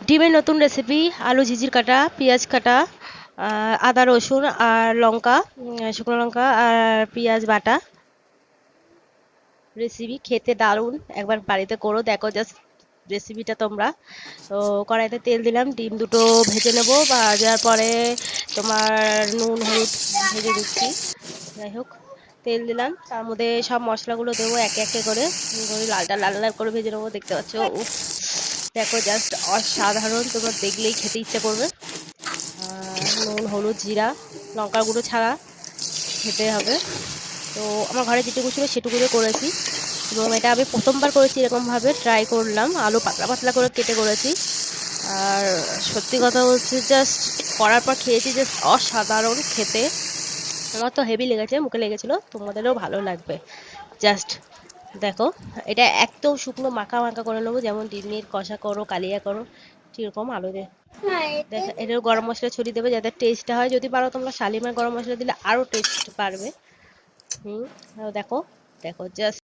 ডিমের নতুন রেসিপি, আলু ঝিঝির কাটা, পেঁয়াজ কাটা, আদা রসুন আর লঙ্কা, শুকনো লঙ্কা আর পেঁয়াজ বাটা রেসিপি। খেতে দারুণ, একবার বাড়িতে করো দেখো জাস্ট রেসিপিটা তোমরা। তো কড়াইতে তেল দিলাম, ডিম দুটো ভেজে নেব, ভাজার পরে তোমার নুন হলুদ ভেজে দিচ্ছি। যাই হোক, তেল দিলাম, তার মধ্যে সব মশলাগুলো দেবো একে একে করে, লালটা লাল লাল করে ভেজে নেবো। দেখতে পাচ্ছ, উফ দেখো জাস্ট অসাধারণ, তোমরা দেখলেই খেতে ইচ্ছে করবে। নুন হলুদ জিরা লঙ্কার গুঁড়ো ছাড়া খেতে হবে। তো আমার ঘরে যেটুকু ছিল সেটুকু দিয়ে করেছি, এবং এটা আমি প্রথমবার করেছি এরকমভাবে ট্রাই করলাম। আলু পাতলা পাতলা করে কেটে করেছি, আর সত্যি কথা হচ্ছে জাস্ট করার পর খেয়েছি, জাস্ট অসাধারণ খেতে। আমার তো হেভি লেগেছে, মুখে লেগেছিল, তোমাদেরও ভালো লাগবে। জাস্ট দেখো, এটা একদম শুকনো মাখা মাখা করে নেবো, যেমন ডিমের কষা করো কালিয়া করো সেরকম আলু দিয়ে। দেখো, এটাও গরম মশলা ছড়িয়ে দেবে যাতে টেস্টটা হয়, যদি পারো তোমরা শালিমার গরম মশলা দিলে আরও টেস্ট পারবে। দেখো দেখো জাস্ট